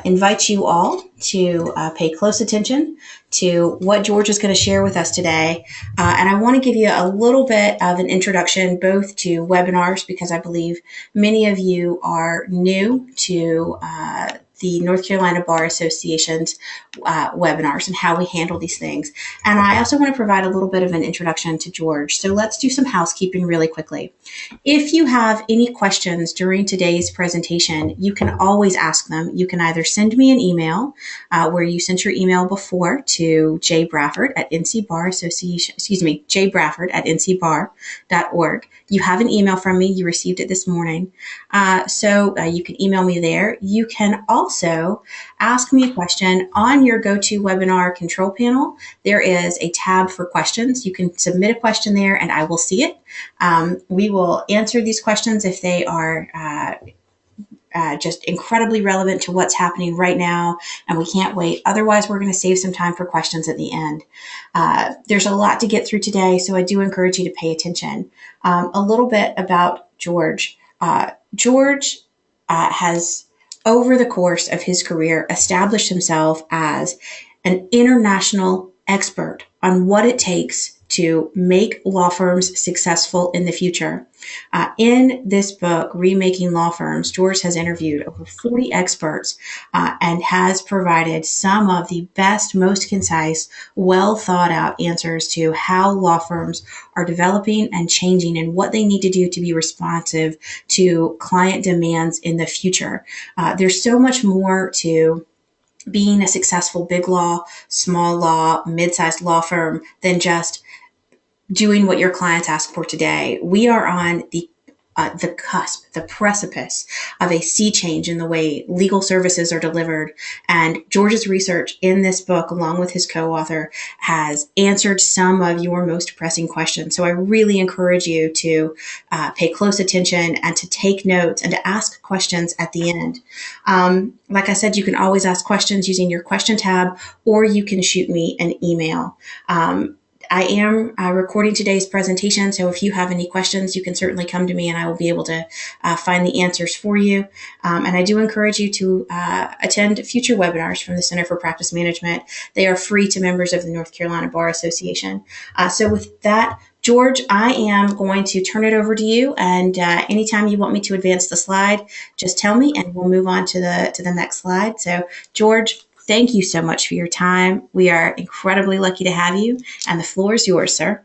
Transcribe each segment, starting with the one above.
invite you all to pay close attention to what George is going to share with us today. And I want to give you a little bit of an introduction both to webinars, because I believe many of you are new to the North Carolina Bar Association's webinars and how we handle these things. And I also want to provide a little bit of an introduction to George. So let's do some housekeeping really quickly. If you have any questions during today's presentation, you can always ask them. You can either send me an email where you sent your email before to jbrafford@ncbar.org. You have an email from me. You received it this morning. So you can email me there. You can also ask me a question on your GoToWebinar control panel. There is a tab for questions. You can submit a question there and I will see it. We will answer these questions if they are just incredibly relevant to what's happening right now, and we can't wait. Otherwise, we're going to save some time for questions at the end. There's a lot to get through today, so I do encourage you to pay attention. A little bit about George. George has, over the course of his career, established himself as an international expert on what it takes to make law firms successful in the future. In this book, Remaking Law Firms, George has interviewed over 40 experts and has provided some of the best, most concise, well thought out answers to how law firms are developing and changing and what they need to do to be responsive to client demands in the future. There's so much more to being a successful big law, small law, mid-sized law firm than just doing what your clients ask for today. We are on the cusp, the precipice of a sea change in the way legal services are delivered. And George's research in this book, along with his co-author, has answered some of your most pressing questions. So I really encourage you to pay close attention and to take notes and to ask questions at the end. Like I said, you can always ask questions using your question tab, or you can shoot me an email. I am recording today's presentation, so if you have any questions, you can certainly come to me and I will be able to find the answers for you. And I do encourage you to attend future webinars from the Center for Practice Management. They are free to members of the North Carolina Bar Association. So with that, George, I am going to turn it over to you, and anytime you want me to advance the slide, just tell me and we'll move on to the next slide. So George, thank you so much for your time. We are incredibly lucky to have you, and the floor is yours, sir.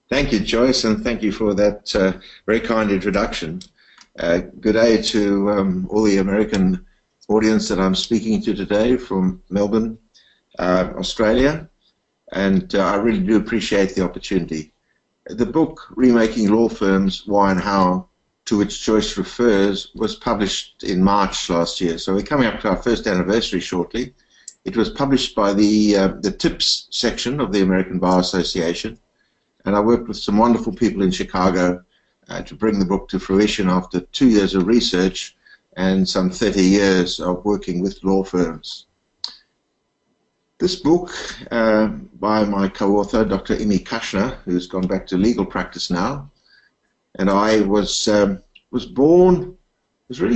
Thank you, Joyce, and thank you for that very kind introduction. Good day to all the American audience that I'm speaking to today from Melbourne, Australia, and I really do appreciate the opportunity. The book, Remaking Law Firms, Why and How, to which Joyce refers, was published in March last year. So we're coming up to our first anniversary shortly. It was published by the TIPS section of the American Bar Association, and I worked with some wonderful people in Chicago to bring the book to fruition after 2 years of research and some 30 years of working with law firms. This book by my co-author, Dr. Imi Kushner, who's gone back to legal practice now, and I was really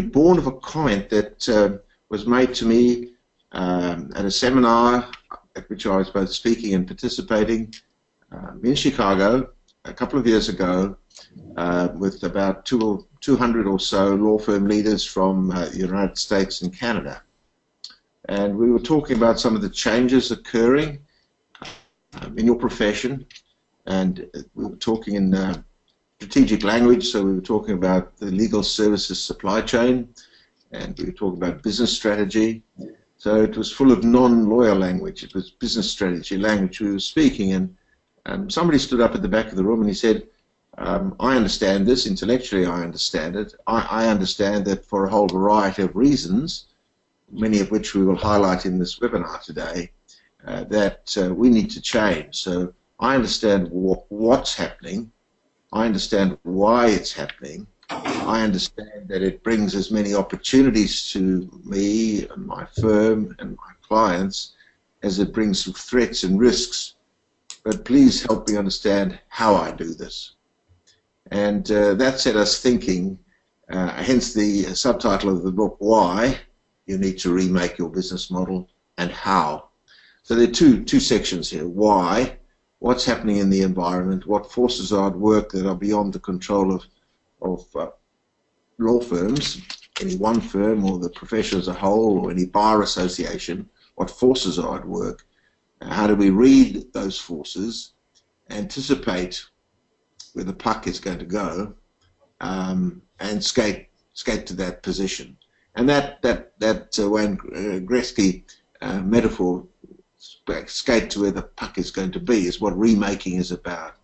born of a comment that was made to me at a seminar at which I was both speaking and participating in Chicago a couple of years ago with about 200 or so law firm leaders from the United States and Canada. And we were talking about some of the changes occurring in your profession, and we were talking in strategic language, so we were talking about the legal services supply chain, and we were talking about business strategy. So it was full of non-lawyer language. It was business strategy language we were speaking, and somebody stood up at the back of the room and he said, I understand this, intellectually I understand it. I understand that for a whole variety of reasons, many of which we will highlight in this webinar today, that we need to change. So I understand what's happening. I understand why it's happening. I understand that it brings as many opportunities to me and my firm and my clients as it brings some threats and risks. But please help me understand how I do this. And that set us thinking Hence the subtitle of the book, Why You Need to Remake Your Business Model and How. So there are two sections here. Why, what's happening in the environment, what forces are at work that are beyond the control of law firms, any one firm or the profession as a whole or any bar association, what forces are at work, how do we read those forces, anticipate where the puck is going to go, and skate to that position. And that Wayne Gretzky metaphor, skate to where the puck is going to be, is what remaking is about.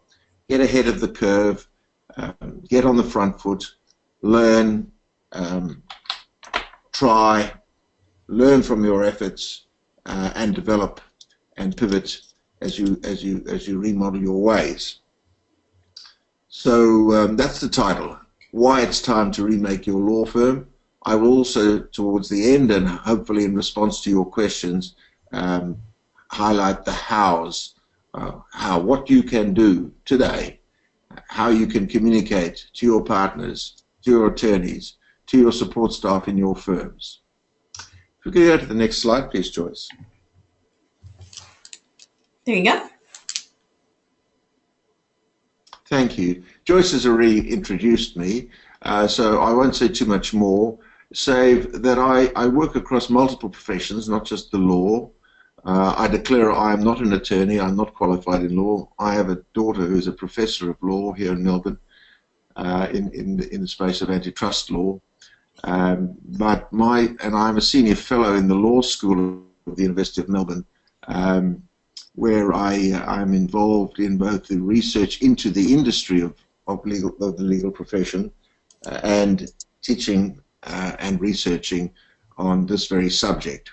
Get ahead of the curve, get on the front foot, learn, try, learn from your efforts, and develop and pivot as you remodel your ways. So that's the title, Why It's Time to Remake Your Law Firm. I will also, towards the end, and hopefully in response to your questions, highlight the hows, what you can do today, how you can communicate to your partners, to your attorneys, to your support staff in your firms. If we could go to the next slide, please, Joyce. There you go. Thank you. Joyce has already introduced me, so I won't say too much more, save that I work across multiple professions, not just the law. I declare I am not an attorney. I'm not qualified in law. I have a daughter who's a professor of law here in Melbourne, in the space of antitrust law. And I'm a senior fellow in the law school of the University of Melbourne, where I'm involved in both the research into the industry of the legal profession and teaching and researching on this very subject.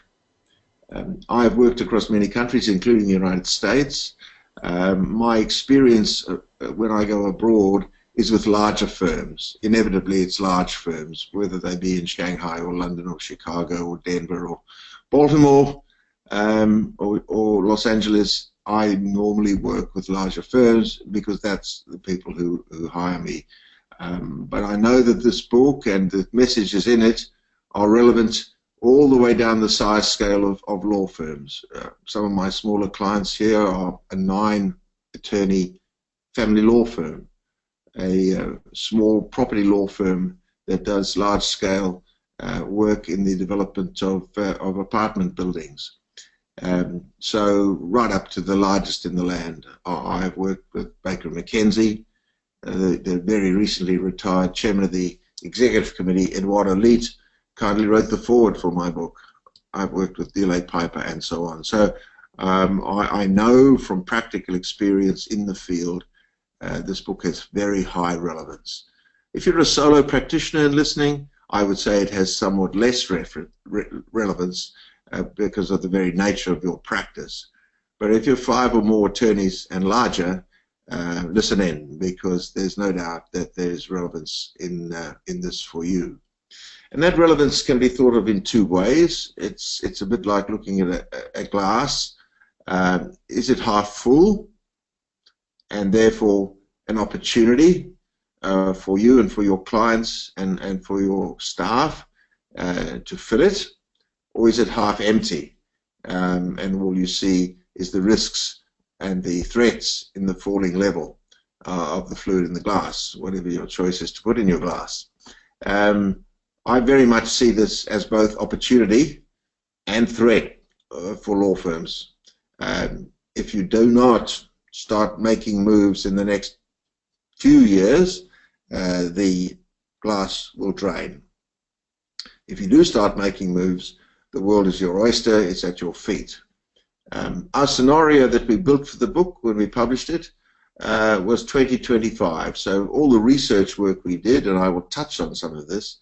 I have worked across many countries, including the United States. My experience when I go abroad is with larger firms. Inevitably, it's large firms, whether they be in Shanghai or London or Chicago or Denver or Baltimore, or Los Angeles. I normally work with larger firms because that's the people who hire me. But I know that this book and the messages in it are relevant all the way down the size scale of law firms. Some of my smaller clients here are a 9-attorney family law firm, a small property law firm that does large-scale work in the development of apartment buildings. So right up to the largest in the land. I have worked with Baker McKenzie, the very recently retired chairman of the executive committee, Eduardo Leite, kindly wrote the foreword for my book. I've worked with DLA Piper and so on. So I know from practical experience in the field, this book has very high relevance. If you're a solo practitioner and listening, I would say it has somewhat less relevance because of the very nature of your practice. But if you're 5 or more attorneys and larger, listen in, because there's no doubt that there's relevance in this for you. And that relevance can be thought of in 2 ways. It's a bit like looking at a glass. Is it half full, and therefore an opportunity for you and for your clients and for your staff to fill it, or is it half empty, and all you see is the risks and the threats in the falling level of the fluid in the glass, whatever your choice is to put in your glass. I very much see this as both opportunity and threat for law firms. If you do not start making moves in the next few years, the glass will drain. If you do start making moves, the world is your oyster, it's at your feet. Our scenario that we built for the book when we published it was 2025. So all the research work we did, and I will touch on some of this,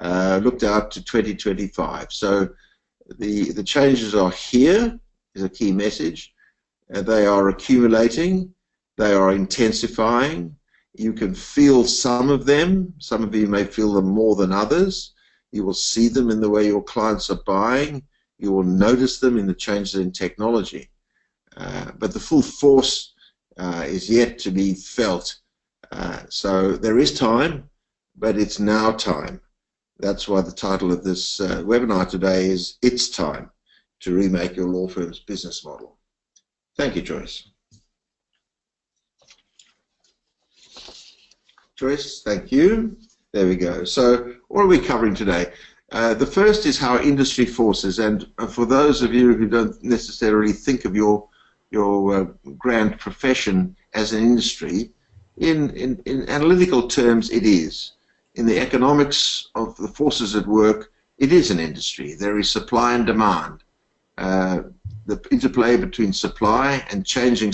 looked out to 2025. So the changes are here, is a key message. They are accumulating, they are intensifying. You can feel some of them. Some of you may feel them more than others. You will see them in the way your clients are buying. You will notice them in the changes in technology. But the full force is yet to be felt. So there is time. but it's now time. That's why the title of this webinar today is It's Time to Remake Your Law Firm's Business Model. Thank you, Joyce. Joyce, thank you. There we go. So what are we covering today? The first is how industry forces, and for those of you who don't necessarily think of your grand profession as an industry, in analytical terms it is. In the economics of the forces at work, it is an industry. There is supply and demand. The interplay between supply and changing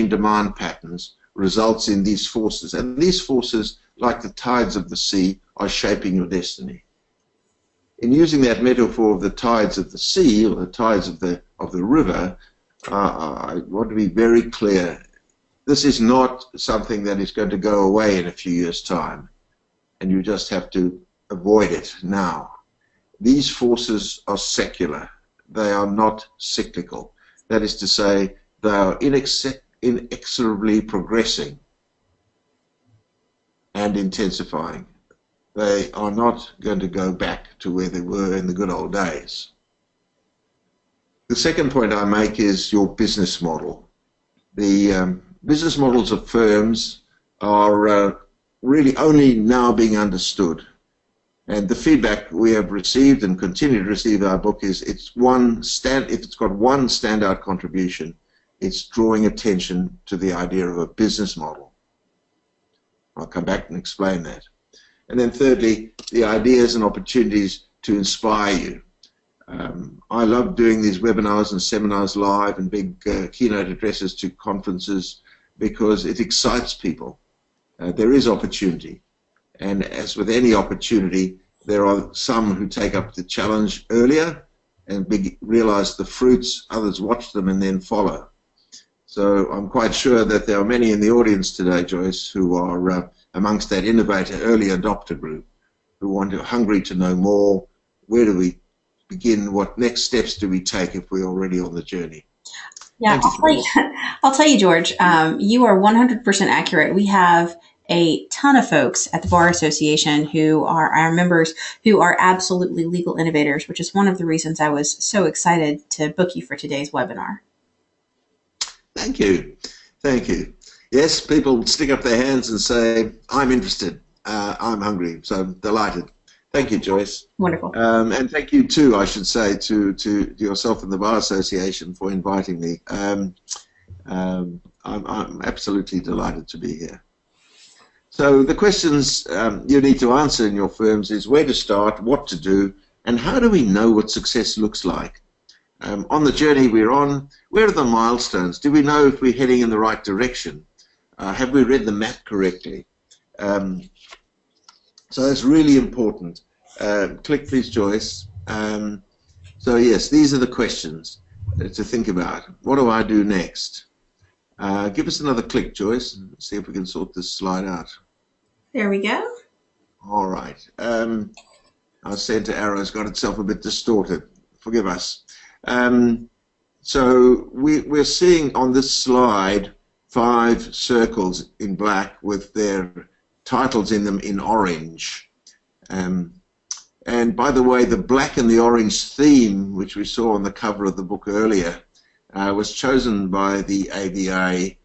demand patterns results in these forces, and these forces, like the tides of the sea, are shaping your destiny. In using that metaphor of the tides of the sea, or the tides of the river, I want to be very clear. This is not something that is going to go away in a few years' time, and you just have to avoid it now. These forces are secular. They are not cyclical. That is to say, they are inexorably progressing and intensifying. They are not going to go back to where they were in the good old days. The second point I make is your business model. The business models of firms are really only now being understood. And the feedback we have received and continue to receive in our book is if it's got one standout contribution, it's drawing attention to the idea of a business model. I'll come back and explain that. And then thirdly, the ideas and opportunities to inspire you. I love doing these webinars and seminars live and big keynote addresses to conferences because it excites people. There is opportunity. And as with any opportunity, there are some who take up the challenge earlier and realize the fruits, others watch them and then follow. So I'm quite sure that there are many in the audience today, Joyce, who are amongst that innovator early adopter group, who are hungry to know more. Where do we begin? What next steps do we take if we're already on the journey? Yeah, I'll tell you, George, you are 100% accurate. We have a ton of folks at the Bar Association who are our members who are absolutely legal innovators, which is one of the reasons I was so excited to book you for today's webinar. Thank you. Thank you. Yes, people stick up their hands and say, I'm interested, I'm hungry, so I'm delighted. Thank you, Joyce. Wonderful. And thank you too, I should say, to yourself and the Bar Association for inviting me. I'm absolutely delighted to be here. So the questions you need to answer in your firms is where to start, what to do, and how do we know what success looks like? On the journey we're on, where are the milestones? Do we know if we're heading in the right direction? Have we read the map correctly? So that's really important. Click please, Joyce. So yes, these are the questions to think about. What do I do next? Give us another click, Joyce, and see if we can sort this slide out. There we go. All right. Our center arrow's got itself a bit distorted. Forgive us. So we're seeing on this slide 5 circles in black with their titles in them in orange. And by the way, the black and the orange theme, which we saw on the cover of the book earlier, was chosen by the ABA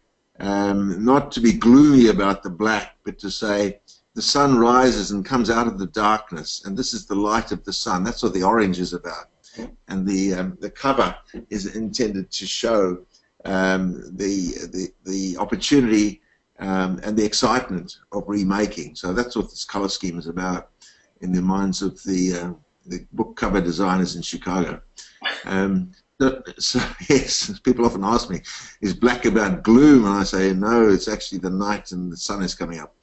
not to be gloomy about the black, but to say the sun rises and comes out of the darkness, and this is the light of the sun. That's what the orange is about. And the cover is intended to show the opportunity and the excitement of remaking. So that's what this color scheme is about in the minds of the book cover designers in Chicago. So yes, people often ask me, is black about gloom? And I say, no, it's actually the night and the sun is coming up.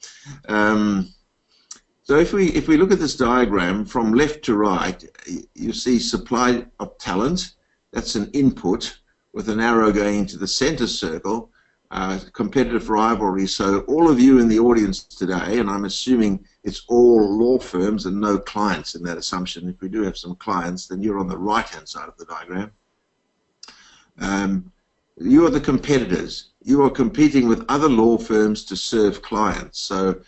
So if we look at this diagram from left to right, you see supply of talent. That's an input with an arrow going into the center circle, competitive rivalry. So all of you in the audience today, and I'm assuming it's all law firms and no clients in that assumption. If we do have some clients, then you're on the right-hand side of the diagram. You are the competitors. You are competing with other law firms to serve clients. So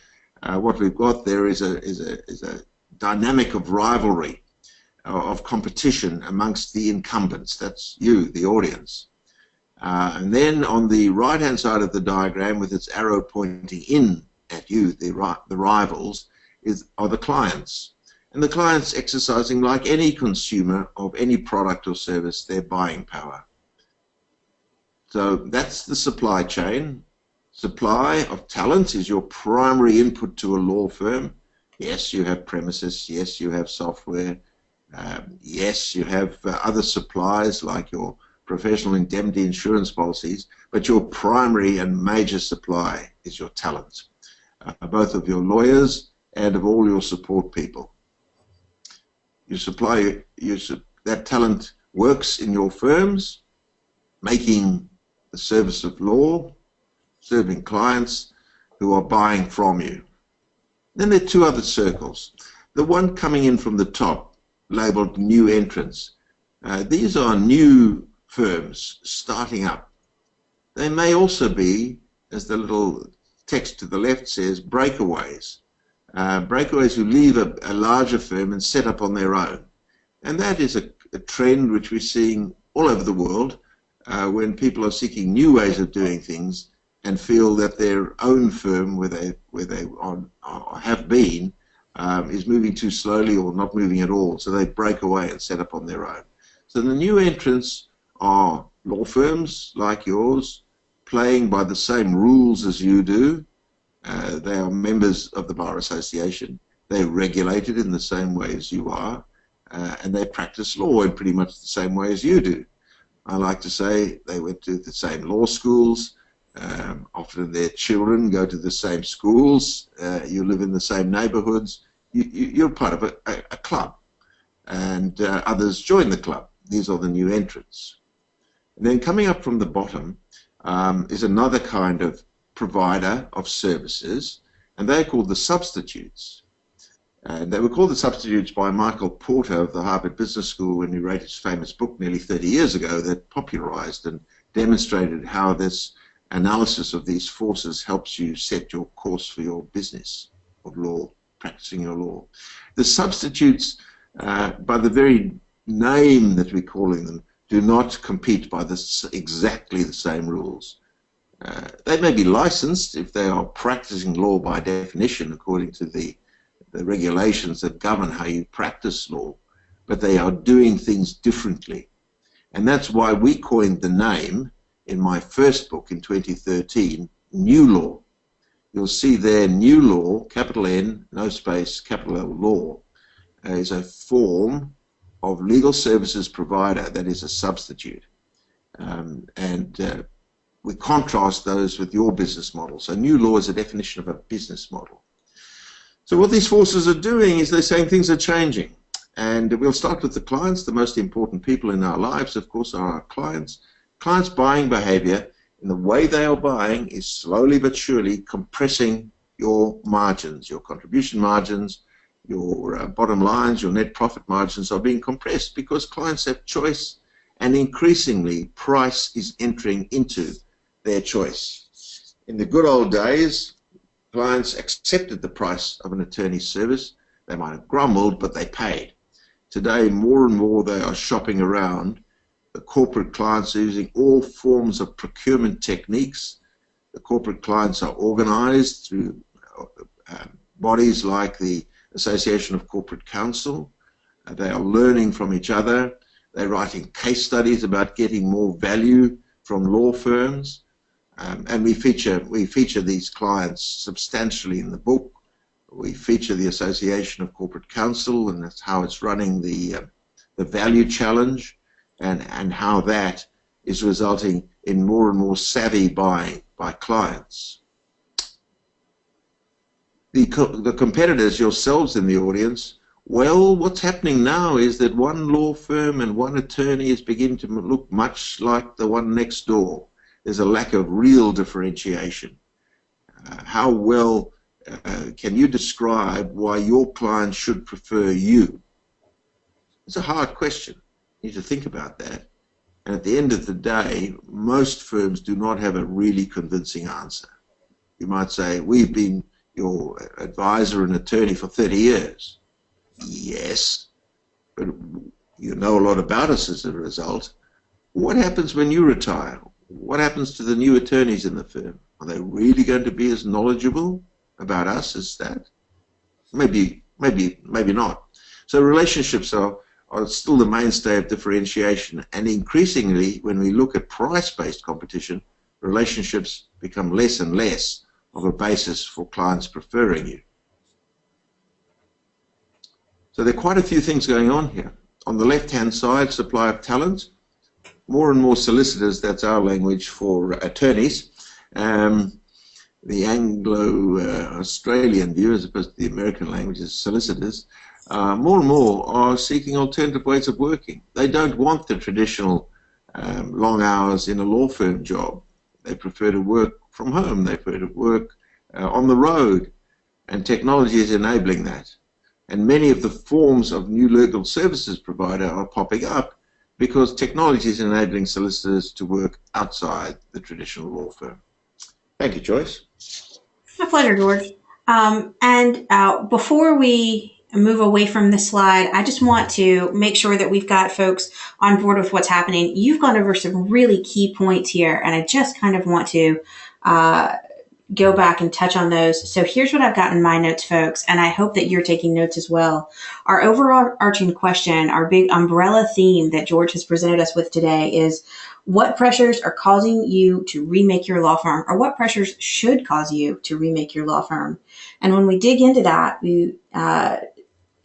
what we've got there is a dynamic of rivalry, of competition amongst the incumbents. That's you, the audience. And then on the right-hand side of the diagram, with its arrow pointing in at you, the rivals, are the clients. And the clients exercising, like any consumer of any product or service, their buying power. So that's the supply chain. Supply of talent is your primary input to a law firm. Yes, you have premises. Yes, you have software. Yes, you have other supplies like your professional indemnity insurance policies, but your primary and major supply is your talent, both of your lawyers and of all your support people. You supply, that talent works in your firms, making the service of law, serving clients who are buying from you. Then there are two other circles. The one coming in from the top, labeled new entrants. These are new firms starting up. They may also be, as the little text to the left says, breakaways. Breakaways who leave a larger firm and set up on their own. And that is a trend which we're seeing all over the world when people are seeking new ways of doing things and feel that their own firm, where they have been, is moving too slowly or not moving at all. So they break away and set up on their own. So the new entrants are law firms like yours, playing by the same rules as you do. They are members of the Bar Association. They're regulated in the same way as you are, and they practice law in pretty much the same way as you do. I like to say they went to the same law schools. Often their children go to the same schools. You live in the same neighborhoods. You're part of a club, and others join the club. These are the new entrants. And then coming up from the bottom is another kind of provider of services, and they're called the substitutes. And they were called the substitutes by Michael Porter of the Harvard Business School when he wrote his famous book nearly 30 years ago that popularized and demonstrated how this analysis of these forces helps you set your course for your business of law, practicing your law. The substitutes, by the very name that we're calling them, do not compete by exactly the same rules. They may be licensed if they are practicing law by definition according to the regulations that govern how you practice law, but they are doing things differently. And that's why we coined the name in my first book in 2013, New Law. You'll see there, New Law, capital N, no space, capital L, law, is a form of legal services provider that is a substitute. We contrast those with your business model. So new law is a definition of a business model. So what these forces are doing is they're saying things are changing. And we'll start with the clients. The most important people in our lives, of course, are our clients. Clients' buying behavior in the way they are buying is slowly but surely compressing your margins, your contribution margins, your bottom lines, your net profit margins are being compressed because clients have choice, and increasingly price is entering into their choice. In the good old days, clients accepted the price of an attorney's service. They might have grumbled, but they paid. Today, more and more they are shopping around. The corporate clients are using all forms of procurement techniques. The corporate clients are organized through bodies like the Association of Corporate Counsel. They are learning from each other. They're writing case studies about getting more value from law firms. And we feature these clients substantially in the book. We feature the Association of Corporate Counsel, and that's how it's running the value challenge, and how that is resulting in more and more savvy buying by clients. The competitors, yourselves in the audience, well, what's happening now is that one law firm and one attorney is beginning to look much like the one next door. There's a lack of real differentiation. How well can you describe why your clients should prefer you? It's a hard question. You need to think about that. And at the end of the day, most firms do not have a really convincing answer. You might say, we've been your advisor and attorney for 30 years. Yes, but you know a lot about us as a result. What happens when you retire? What happens to the new attorneys in the firm? Are they really going to be as knowledgeable about us as that? Maybe not. So relationships are still the mainstay of differentiation, and increasingly, when we look at price-based competition, relationships become less and less of a basis for clients preferring you. So there are quite a few things going on here. On the left-hand side, supply of talent, more and more solicitors, that's our language for attorneys. The Anglo-Australian view, as opposed to the American language, is solicitors. More and more are seeking alternative ways of working. They don't want the traditional long hours in a law firm job. They prefer to work from home. They prefer to work on the road, and technology is enabling that. And many of the forms of new legal services provider are popping up because technology is enabling solicitors to work outside the traditional law firm. Thank you, Joyce. My pleasure, George. Before we move away from this slide, I just want to make sure that we've got folks on board with what's happening. You've gone over some really key points here, and I just kind of want to go back and touch on those. So here's what I've got in my notes, folks, and I hope that you're taking notes as well. Our overarching question, our big umbrella theme that George has presented us with today is, what pressures are causing you to remake your law firm, or what pressures should cause you to remake your law firm? And when we dig into that, we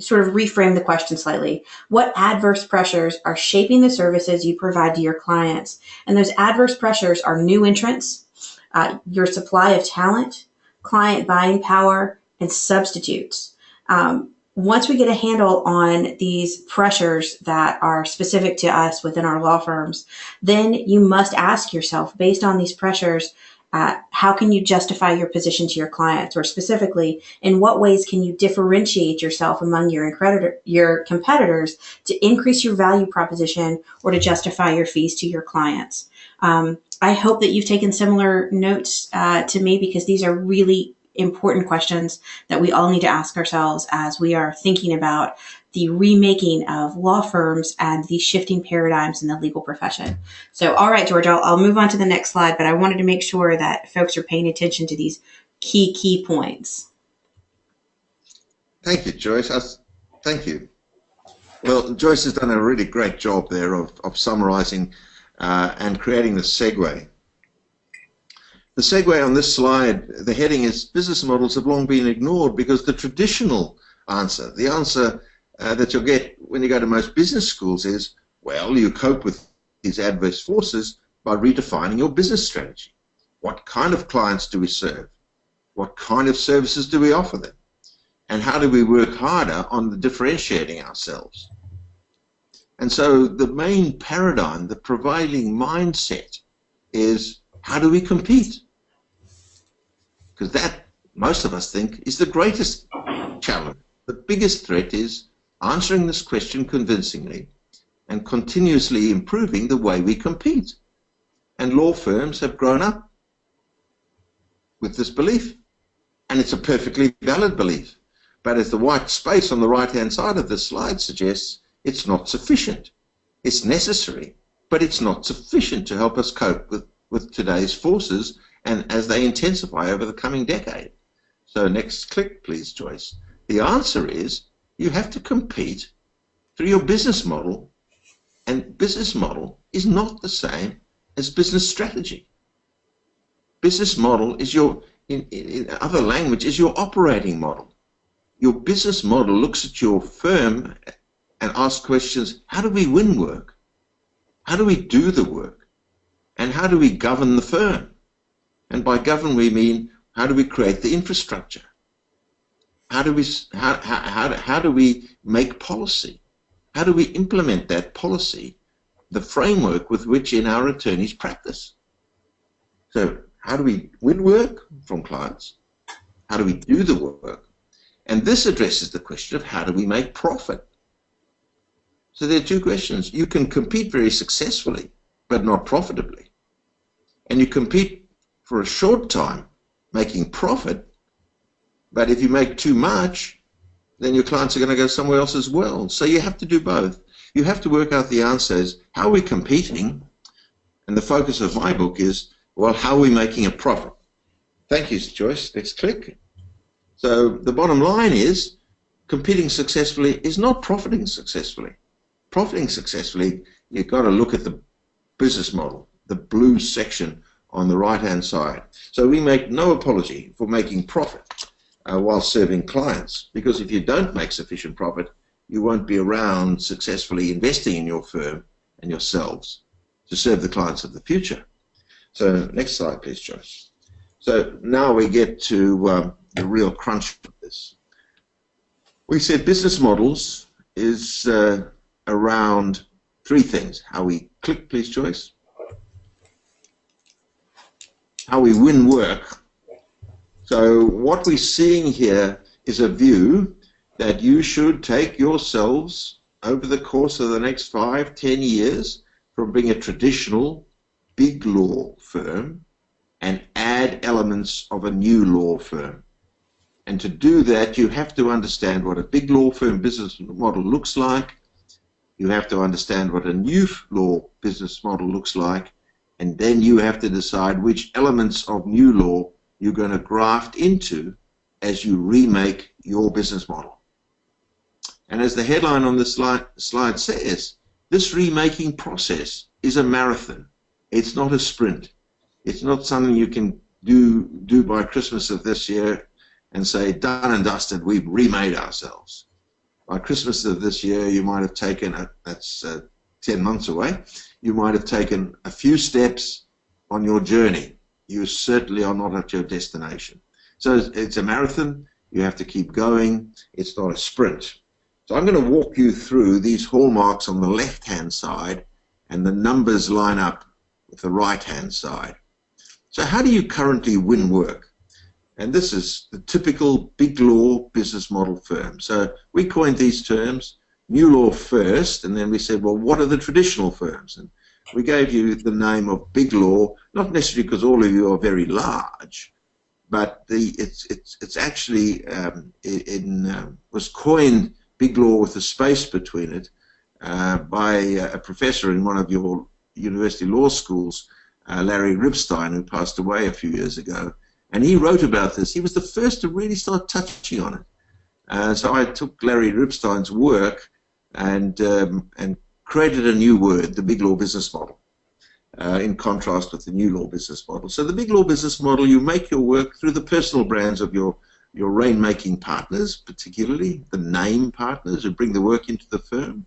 sort of reframe the question slightly. What adverse pressures are shaping the services you provide to your clients? And those adverse pressures are new entrants, your supply of talent, client buying power, and substitutes. Once we get a handle on these pressures that are specific to us within our law firms, then you must ask yourself, based on these pressures, how can you justify your position to your clients? Or specifically, in what ways can you differentiate yourself among your competitors to increase your value proposition or to justify your fees to your clients? I hope that you've taken similar notes to me, because these are really important questions that we all need to ask ourselves as we are thinking about the remaking of law firms and the shifting paradigms in the legal profession. So, all right, George, I'll move on to the next slide, but I wanted to make sure that folks are paying attention to these key points. Thank you, Joyce. Thank you. Well, Joyce has done a really great job there of summarizing and creating the segue. The segue on this slide, the heading is business models have long been ignored, because the traditional answer, the answer that you'll get when you go to most business schools is, well, you cope with these adverse forces by redefining your business strategy. What kind of clients do we serve? What kind of services do we offer them? And how do we work harder on differentiating ourselves? And so the main paradigm, the prevailing mindset is, how do we compete? Because that, most of us think, is the greatest challenge. The biggest threat is answering this question convincingly and continuously improving the way we compete. And law firms have grown up with this belief. And it's a perfectly valid belief. But as the white space on the right-hand side of this slide suggests, it's not sufficient. It's necessary, but it's not sufficient to help us cope with today's forces and as they intensify over the coming decade. So next click, please, Joyce. The answer is you have to compete through your business model, and business model is not the same as business strategy. Business model is your, in other language, is your operating model. Your business model looks at your firm and asks questions: how do we win work? How do we do the work? And how do we govern the firm? And by govern we mean, how do we create the infrastructure? How do we make policy? How do we implement that policy, the framework with which in our attorneys practice? So how do we win work from clients? How do we do the work? And this addresses the question of how do we make profit? So there are two questions. You can compete very successfully, but not profitably. And you compete for a short time, making profit, But if you make too much, then your clients are going to go somewhere else as well. So you have to do both. You have to work out the answer is, how are we competing? And the focus of my book is, well, how are we making a profit? Thank you, Joyce. Let's click. So the bottom line is, competing successfully is not profiting successfully. Profiting successfully, you've got to look at the business model, the blue section on the right-hand side. So we make no apology for making profit while serving clients, because if you don't make sufficient profit, you won't be around successfully investing in your firm and yourselves to serve the clients of the future. So next slide, please, Joyce. So now we get to the real crunch of this. We said business models is around three things. How we click, please, Joyce. How we win work. So what we're seeing here is a view that you should take yourselves over the course of the next 5, 10 years from being a traditional big law firm and add elements of a new law firm. And to do that, you have to understand what a big law firm business model looks like. You have to understand what a new law business model looks like. And then you have to decide which elements of new law you're going to graft into as you remake your business model. And as the headline on the slide says, this remaking process is a marathon. It's not a sprint. It's not something you can do by Christmas of this year and say, done and dusted, we've remade ourselves. By Christmas of this year, you might have taken, that's 10 months away, you might have taken a few steps on your journey. You certainly are not at your destination. So it's a marathon. You have to keep going. It's not a sprint. So I'm going to walk you through these hallmarks on the left-hand side, and the numbers line up with the right-hand side. So how do you currently win work? And this is the typical big law business model firm. So we coined these terms, new law first, and then we said, well, what are the traditional firms? And we gave you the name of big law, not necessarily because all of you are very large, but it's actually was coined big law with a space between it by a professor in one of your university law schools, Larry Ribstein, who passed away a few years ago. And he wrote about this. He was the first to really start touching on it. So I took Larry Ribstein's work and created a new word, the big law business model, in contrast with the new law business model. So the big law business model, you make your work through the personal brands of your rainmaking partners, particularly the name partners who bring the work into the firm.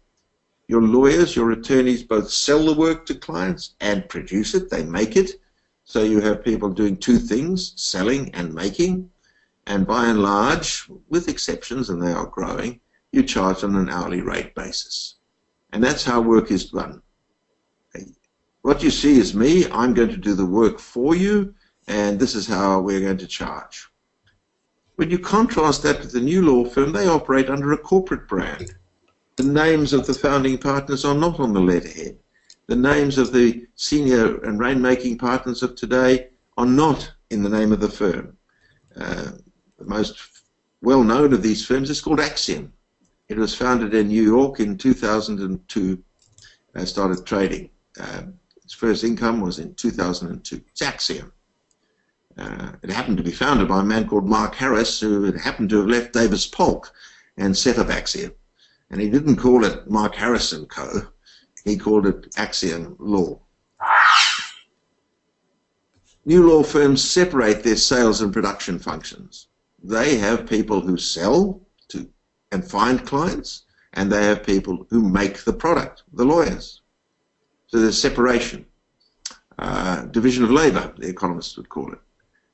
Your lawyers, your attorneys both sell the work to clients and produce it. They make it. So you have people doing two things, selling and making. And by and large, with exceptions, and they are growing, you charge on an hourly rate basis. And that's how work is done. What you see is me. I'm going to do the work for you, and this is how we're going to charge. When you contrast that with the new law firm, they operate under a corporate brand. The names of the founding partners are not on the letterhead. The names of the senior and rainmaking partners of today are not in the name of the firm. The most well-known of these firms is called Axiom. It was founded in New York in 2002. Started trading. Its first income was in 2002. It's Axiom. It happened to be founded by a man called Mark Harris, who happened to have left Davis Polk and set up Axiom. And he didn't call it Mark Harris & Co. He called it Axiom Law. New law firms separate their sales and production functions. They have people who sell to and find clients, and they have people who make the product, the lawyers. So there's separation. Division of labor, the economists would call it.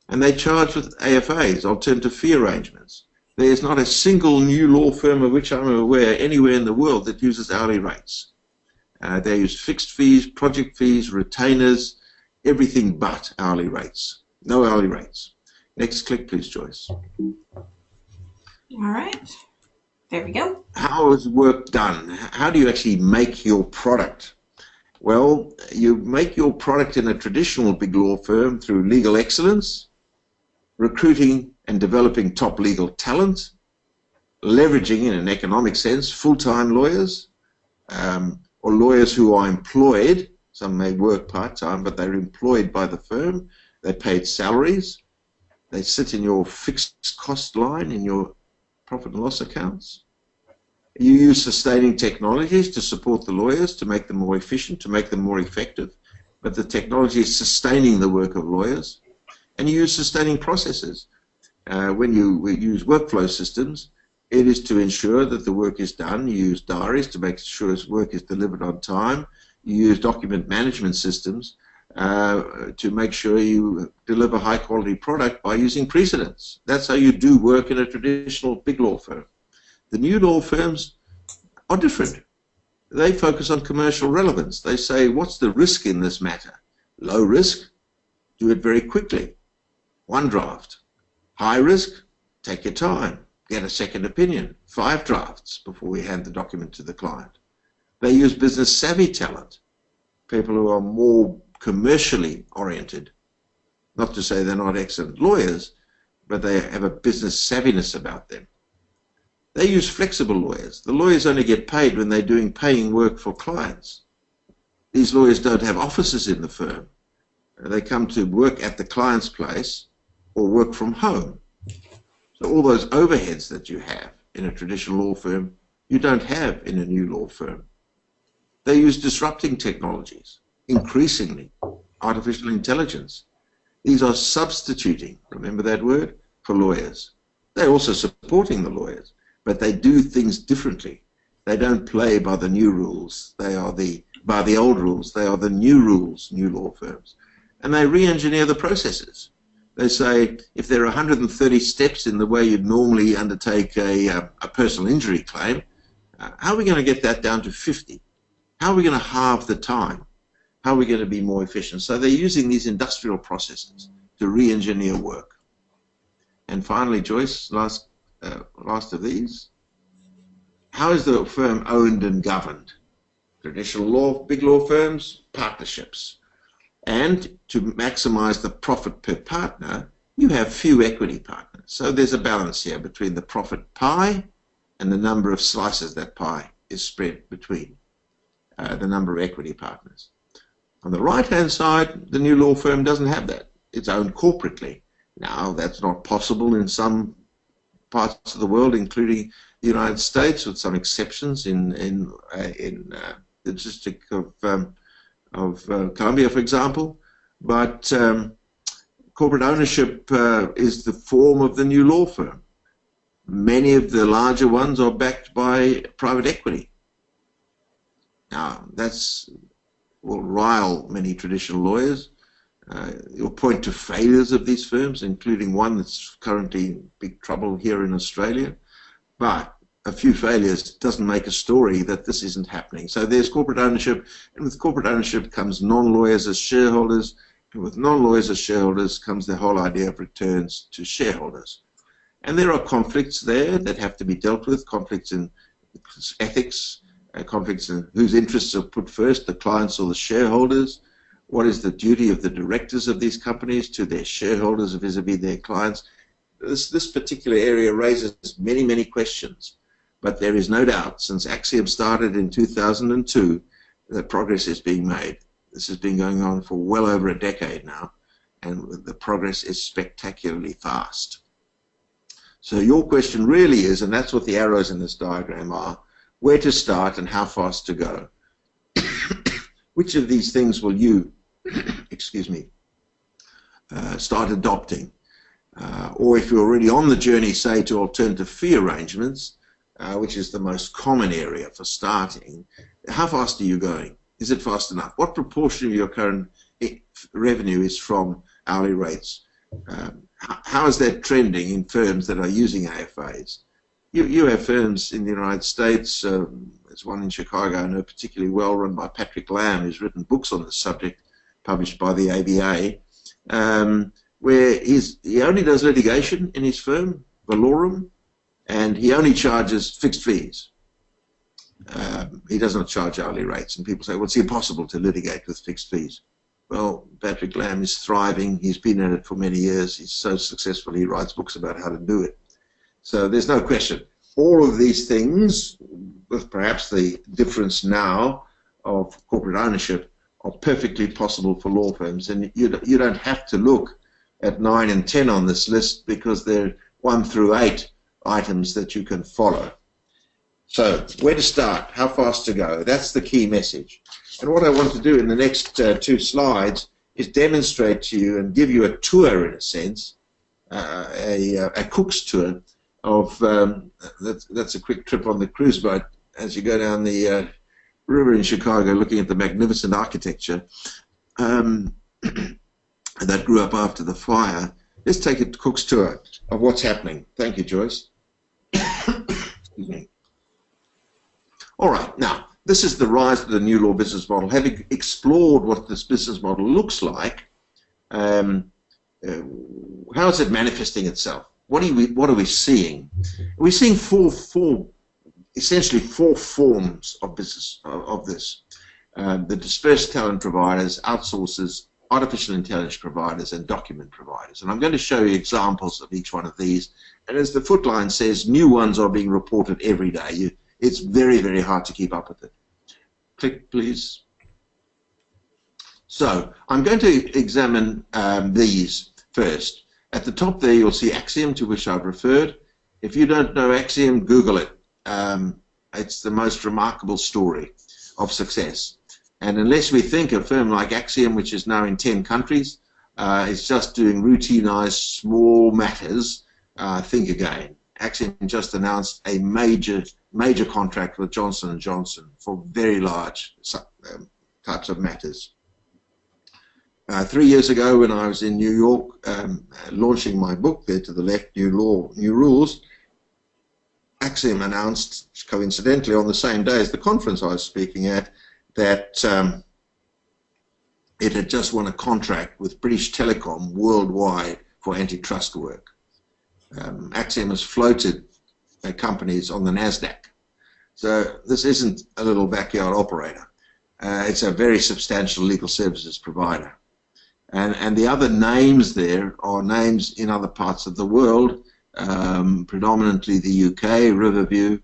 And they charge with AFAs, alternative fee arrangements. There is not a single new law firm of which I'm aware anywhere in the world that uses hourly rates. They use fixed fees, project fees, retainers, everything but hourly rates. No hourly rates. Next click, please, Joyce. All right. There we go. How is work done? How do you actually make your product? Well, you make your product in a traditional big law firm through legal excellence, recruiting and developing top legal talent, leveraging in an economic sense full-time lawyers, or lawyers who are employed. Some may work part-time, but they're employed by the firm. They're paid salaries. They sit in your fixed cost line in your profit and loss accounts. You use sustaining technologies to support the lawyers, to make them more efficient, to make them more effective. But the technology is sustaining the work of lawyers. And you use sustaining processes. When you use workflow systems, it is to ensure that the work is done. You use diaries to make sure work is delivered on time. You use document management systems to make sure you deliver high-quality product by using precedents. That's how you do work in a traditional big law firm. The new law firms are different. They focus on commercial relevance. They say, what's the risk in this matter? Low risk, do it very quickly. One draft. High risk, take your time. Get a second opinion. 5 drafts before we hand the document to the client. They use business savvy talent, people who are more commercially oriented. Not to say they're not excellent lawyers, but they have a business savviness about them. They use flexible lawyers. The lawyers only get paid when they're doing paying work for clients. These lawyers don't have offices in the firm. They come to work at the client's place or work from home. So all those overheads that you have in a traditional law firm, you don't have in a new law firm. They use disrupting technologies, increasingly, artificial intelligence. These are substituting, remember that word, for lawyers. They're also supporting the lawyers, but they do things differently. They don't play by the new rules. They are by the old rules. They are the new rules, new law firms. And they re-engineer the processes. They say, if there are 130 steps in the way you'd normally undertake a personal injury claim, how are we going to get that down to 50? How are we going to halve the time? How are we going to be more efficient? So they're using these industrial processes to re-engineer work. And finally, Joyce, last of these, how is the firm owned and governed? Traditional law, big law firms, partnerships. And to maximize the profit per partner, you have few equity partners. So there's a balance here between the profit pie and the number of slices that pie is spread between the number of equity partners. On the right-hand side, the new law firm doesn't have that. It's owned corporately. Now, that's not possible in some parts of the world, including the United States, with some exceptions in the District of Columbia, for example. But corporate ownership is the form of the new law firm. Many of the larger ones are backed by private equity. Now, that's will rile many traditional lawyers. You'll point to failures of these firms, including one that's currently in big trouble here in Australia. But a few failures doesn't make a story that this isn't happening. So there's corporate ownership, and with corporate ownership comes non-lawyers as shareholders, and with non-lawyers as shareholders comes the whole idea of returns to shareholders. And there are conflicts there that have to be dealt with, conflicts in ethics, conflicts in whose interests are put first, the clients or the shareholders. What is the duty of the directors of these companies to their shareholders vis-a-vis their clients? This particular area raises many, many questions. But there is no doubt, since Axiom started in 2002, that progress is being made. This has been going on for well over a decade now, and the progress is spectacularly fast. So your question really is, and that's what the arrows in this diagram are, where to start and how fast to go. Which of these things will you, excuse me, start adopting? Or if you're already on the journey, say, to alternative fee arrangements, which is the most common area for starting, how fast are you going? Is it fast enough? What proportion of your current revenue is from hourly rates? How is that trending in firms that are using AFAs? You have firms in the United States, there's one in Chicago I know particularly well, run by Patrick Lamb, who's written books on the subject, published by the ABA, where he only does litigation in his firm, Valorum, and he only charges fixed fees. He does not charge hourly rates, and people say, well, it's impossible to litigate with fixed fees. Well, Patrick Lamb is thriving. He's been at it for many years. He's so successful. He writes books about how to do it. So there's no question. All of these things, with perhaps the difference now of corporate ownership, are perfectly possible for law firms. And you don't have to look at 9 and 10 on this list, because they're 1 through 8 items that you can follow. So where to start? How fast to go? That's the key message. And what I want to do in the next 2 slides is demonstrate to you and give you a tour, in a sense, a cook's tour of, that's a quick trip on the cruise boat as you go down the river in Chicago, looking at the magnificent architecture that grew up after the fire. Let's take a cook's tour of what's happening. Thank you, Joyce. Excuse me. All right, now, this is the rise of the new law business model. Having explored what this business model looks like, how is it manifesting itself? What are we seeing? We're seeing essentially four forms of business of this. The dispersed talent providers, outsourcers, artificial intelligence providers, and document providers. And I'm going to show you examples of each one of these. And as the footline says, new ones are being reported every day. It's very, very hard to keep up with it. Click, please. So I'm going to examine these first. At the top there, you'll see Axiom, to which I've referred. If you don't know Axiom, Google it. It's the most remarkable story of success. And unless we think a firm like Axiom, which is now in 10 countries, is just doing routinized small matters, think again. Axiom just announced a major contract with Johnson & Johnson for very large types of matters. 3 years ago, when I was in New York launching my book, there to the left, New Law, New Rules, Axiom announced, coincidentally on the same day as the conference I was speaking at, that it had just won a contract with British Telecom worldwide for antitrust work. Axiom has floated companies on the NASDAQ. So this isn't a little backyard operator. It's a very substantial legal services provider. And the other names there are names in other parts of the world, predominantly the UK, Riverview,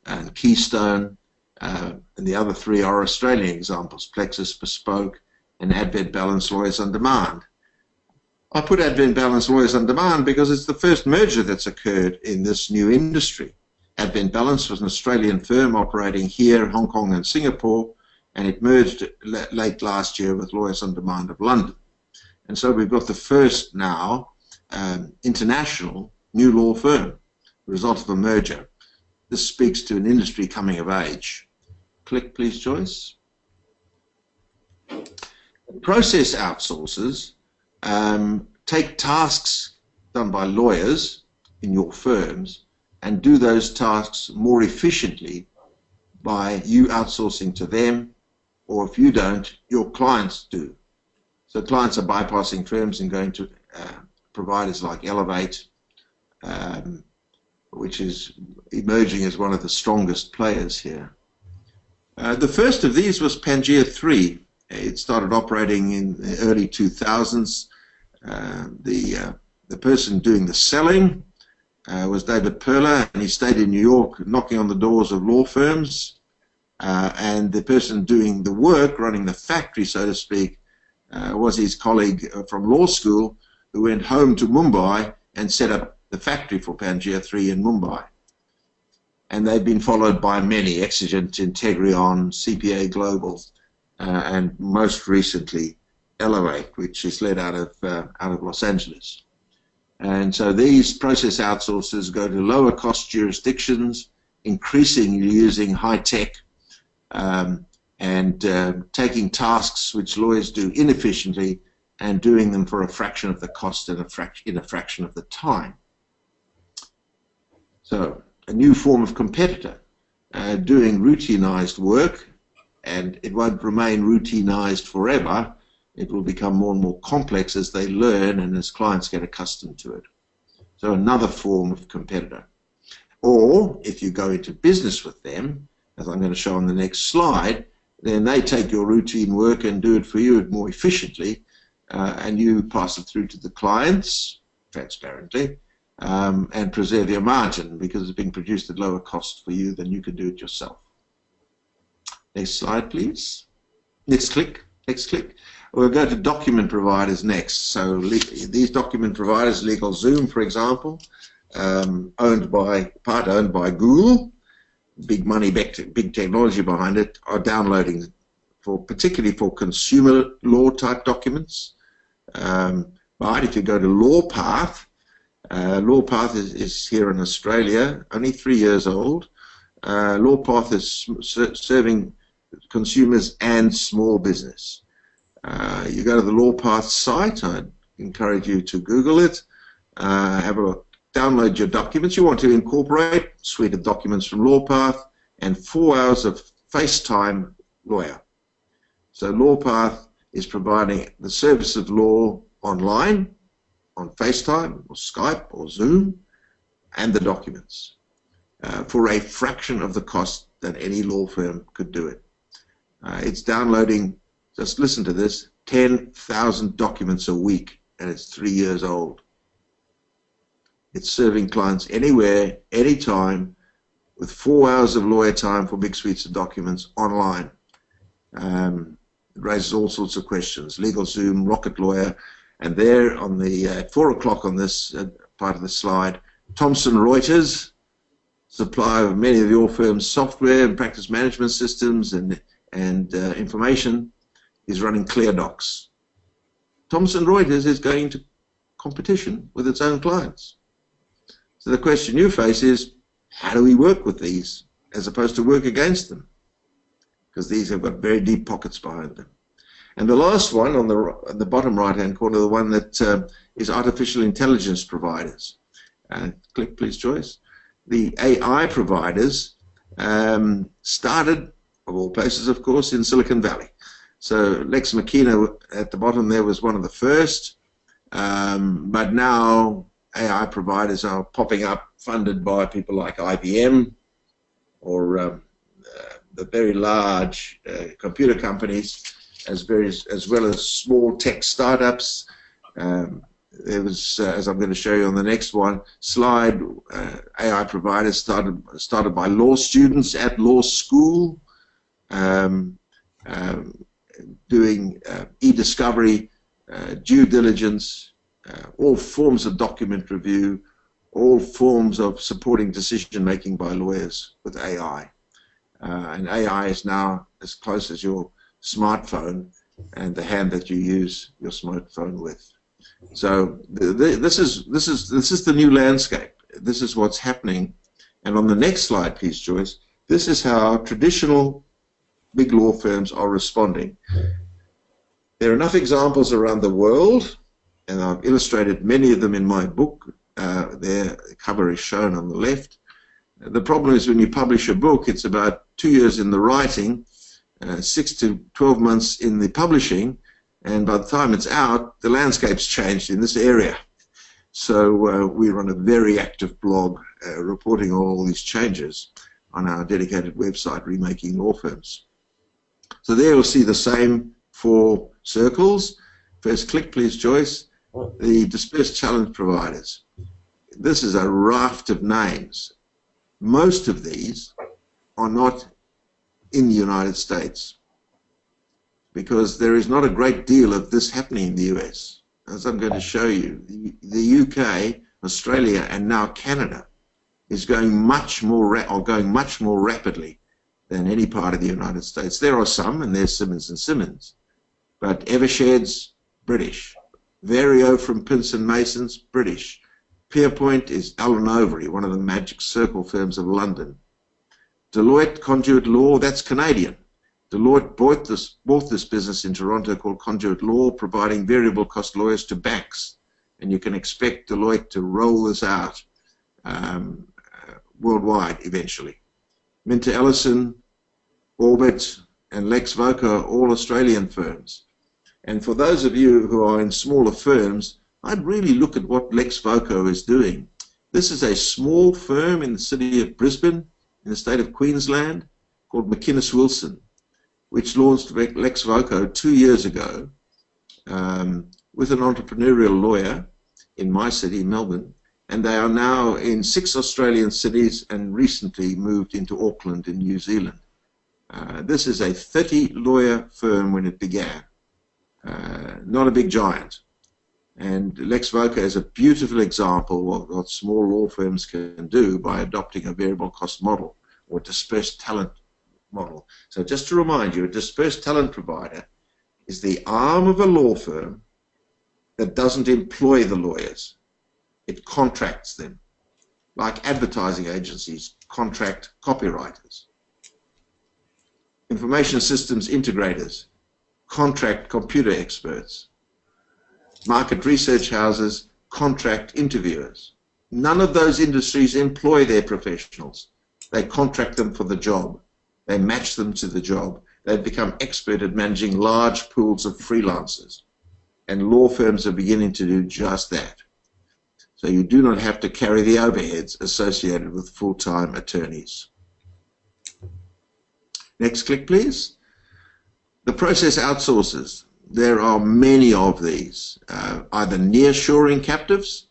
and Keystone, and the other 3 are Australian examples, Plexus, Bespoke, and Advent Balance Lawyers on Demand. I put Advent Balance Lawyers on Demand because it's the first merger that's occurred in this new industry. Advent Balance was an Australian firm operating here, Hong Kong and Singapore, and it merged late last year with Lawyers on Demand of London. And so we've got the first now international new law firm, the result of a merger. This speaks to an industry coming of age. Click, please, Joyce. Process outsourcers take tasks done by lawyers in your firms and do those tasks more efficiently by you outsourcing to them, or if you don't, your clients do. So clients are bypassing firms and going to providers like Elevate, which is emerging as one of the strongest players here. The first of these was Pangea 3. It started operating in the early 2000s. The person doing the selling was David Perler, and he stayed in New York knocking on the doors of law firms. And the person doing the work, running the factory, so to speak, was his colleague from law school, who went home to Mumbai and set up the factory for Pangea 3 in Mumbai. And they've been followed by many, Exigent, Integrion, CPA Global, and most recently Elevate, which is led out of Los Angeles. And so these process outsourcers go to lower cost jurisdictions, increasingly using high tech, and taking tasks which lawyers do inefficiently and doing them for a fraction of the cost and in a fraction of the time. So a new form of competitor doing routinized work, and it won't remain routinized forever. It will become more and more complex as they learn and as clients get accustomed to it. So another form of competitor. Or if you go into business with them, as I'm going to show on the next slide, then they take your routine work and do it for you more efficiently, and you pass it through to the clients transparently, and preserve your margin because it's being produced at lower cost for you than you could do it yourself. Next slide, please. Next click. Next click. We'll go to document providers next. So these document providers, LegalZoom, for example, owned by Google, big money, big technology behind it, are downloading particularly for consumer law type documents. But if you go to LawPath, LawPath is here in Australia, only 3 years old. LawPath is serving consumers and small business. You go to the LawPath site. I encourage you to Google it. Have a look. Download your documents. You want to incorporate a suite of documents from LawPath and 4 hours of FaceTime lawyer. So LawPath is providing the service of law online, on FaceTime or Skype or Zoom, and the documents for a fraction of the cost that any law firm could do it. It's downloading, just listen to this, 10,000 documents a week, and it's 3 years old. It's serving clients anywhere, anytime, with 4 hours of lawyer time for big suites of documents online. It raises all sorts of questions. LegalZoom, Rocket Lawyer, and there on the at 4 o'clock on this part of the slide, Thomson Reuters, supplier of many of your firm's software and practice management systems and information, is running ClearDocs. Thomson Reuters is going to competition with its own clients. So the question you face is, how do we work with these as opposed to work against them? Because these have got very deep pockets behind them. And the last one on the bottom right-hand corner, the one that is artificial intelligence providers. Click, please, Joyce. The AI providers started, of all places, of course, in Silicon Valley. So Lex McKenna at the bottom there was one of the first, but now AI providers are popping up, funded by people like IBM or the very large computer companies, as well as small tech startups. There was, as I'm going to show you on the next slide, AI providers started by law students at law school, doing e-discovery, due diligence, all forms of document review, all forms of supporting decision-making by lawyers with AI. And AI is now as close as your smartphone and the hand that you use your smartphone with. So this is the new landscape. This is what's happening. And on the next slide, please, Joyce, this is how traditional big law firms are responding. There are enough examples around the world, and I've illustrated many of them in my book. The cover is shown on the left. The problem is when you publish a book, it's about 2 years in the writing, 6 to 12 months in the publishing, and by the time it's out, the landscape's changed in this area. So we run a very active blog reporting on all these changes on our dedicated website, Remaking Law Firms. So there you'll see the same 4 circles. First click, please, Joyce. The dispersed challenge providers. This is a raft of names. Most of these are not in the United States because there is not a great deal of this happening in the US. As I'm going to show you, the UK, Australia, and now Canada is going much more rapidly than any part of the United States. There are some, and there's Simmons & Simmons, but Eversheds, British. Vario from Pinson Masons, British. Pierpoint is Allen Overy, one of the Magic Circle firms of London. Deloitte Conduit Law, that's Canadian. Deloitte bought this business in Toronto called Conduit Law, providing variable cost lawyers to banks. And you can expect Deloitte to roll this out worldwide eventually. Minter Ellison, Orbit, and Lex Voca are all Australian firms. And for those of you who are in smaller firms, I'd really look at what Lex Voca is doing. This is a small firm in the city of Brisbane, in the state of Queensland, called McInnes Wilson, which launched Lex Voco 2 years ago with an entrepreneurial lawyer in my city, Melbourne, and they are now in 6 Australian cities and recently moved into Auckland in New Zealand. This is a 30-lawyer firm when it began, not a big giant. And Lex Voca is a beautiful example of what small law firms can do by adopting a variable cost model or dispersed talent model. So just to remind you, a dispersed talent provider is the arm of a law firm that doesn't employ the lawyers. It contracts them, like advertising agencies contract copywriters. Information systems integrators contract computer experts. Market research houses contract interviewers. None of those industries employ their professionals. They contract them for the job. They match them to the job. They've become expert at managing large pools of freelancers. And law firms are beginning to do just that. So you do not have to carry the overheads associated with full-time attorneys. Next click, please. The process outsources. There are many of these, either nearshoring captives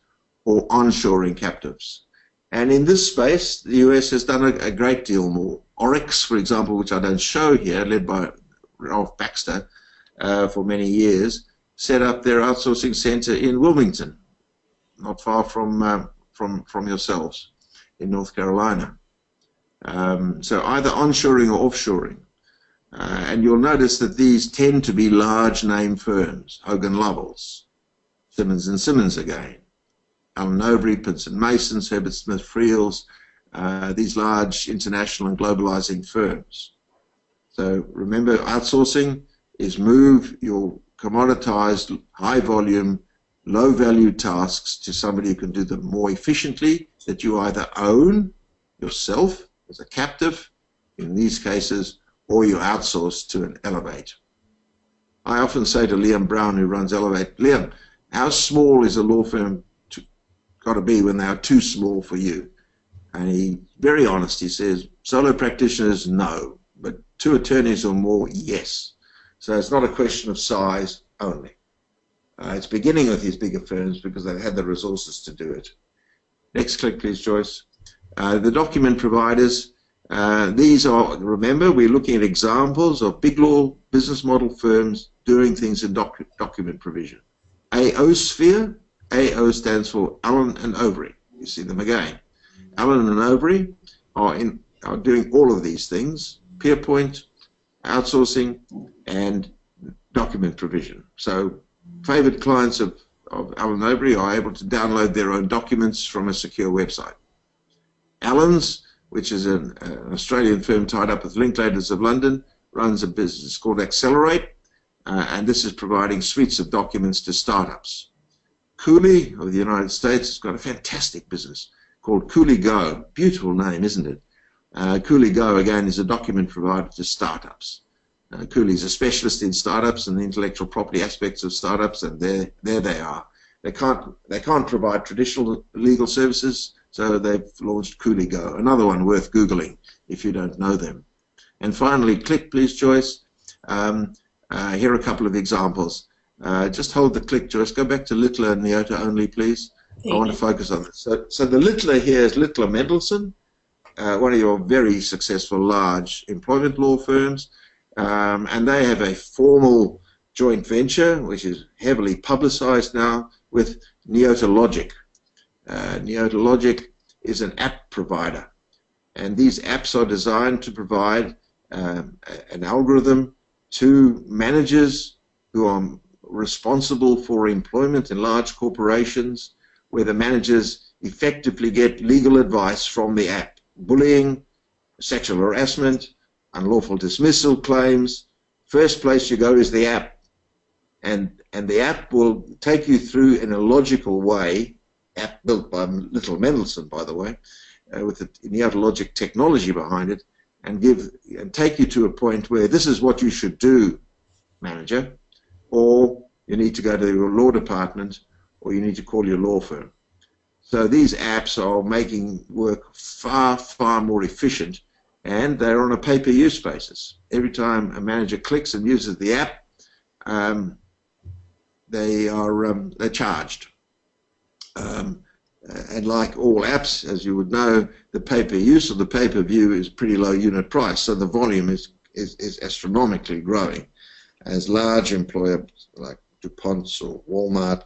or onshoring captives. And in this space, the US has done a great deal more. Oryx, for example, which I don't show here, led by Ralph Baxter for many years, set up their outsourcing center in Wilmington, not far from yourselves in North Carolina. So either onshoring or offshoring. And you'll notice that these tend to be large name firms. Hogan Lovells, Simmons & Simmons again, Allen Overy, Pinson Masons, Herbert Smith Freehills, these large international and globalizing firms. So remember, outsourcing is move your commoditized, high volume, low value tasks to somebody who can do them more efficiently, that you either own yourself as a captive in these cases, or you outsource to an Elevate. I often say to Liam Brown, who runs Elevate, Liam, how small is a law firm got to be when they are too small for you? And he's very honest. He says, solo practitioners, no, but 2 attorneys or more, yes. So it's not a question of size only. It's beginning with these bigger firms because they've had the resources to do it. Next click, please, Joyce. The document providers. These are, remember, we're looking at examples of big law business model firms doing things in document provision. AOsphere, AO stands for Allen and Overy. You see them again. Allen and Overy are doing all of these things: Peerpoint, outsourcing, and document provision. So favored clients of Allen and Overy are able to download their own documents from a secure website. Allen's, which is an Australian firm tied up with Linklaters of London, runs a business called Accelerate, and this is providing suites of documents to startups. Cooley of the United States has got a fantastic business called Cooley Go. Beautiful name, isn't it? Cooley Go, again, is a document provider to startups. Cooley is a specialist in startups and the intellectual property aspects of startups, and there they are. They can't provide traditional legal services, so they've launched Cooley Go, another one worth Googling if you don't know them. And finally, click, please, Joyce. Here are a couple of examples. Just hold the click, Joyce. Go back to Littler and Nyota only, please. I want to focus on this. So the Littler here is Littler Mendelsohn, one of your very successful large employment law firms. And they have a formal joint venture, which is heavily publicized now, with Nyota Logic. Nyota Logic is an app provider, and these apps are designed to provide an algorithm to managers who are responsible for employment in large corporations, where the managers effectively get legal advice from the app. Bullying, sexual harassment, unlawful dismissal claims. First place you go is the app, and the app will take you through in a logical way. App built by Little Mendelsohn, by the way, with the Nyota Logic technology behind it, and take you to a point where this is what you should do, manager, or you need to go to your law department, or you need to call your law firm. So these apps are making work far, far more efficient and they're on a pay-per-use basis. Every time a manager clicks and uses the app, they're charged. And like all apps, as you would know, the pay-per-use or the pay-per-view is pretty low unit price, so the volume is astronomically growing as large employers like DuPont's or Walmart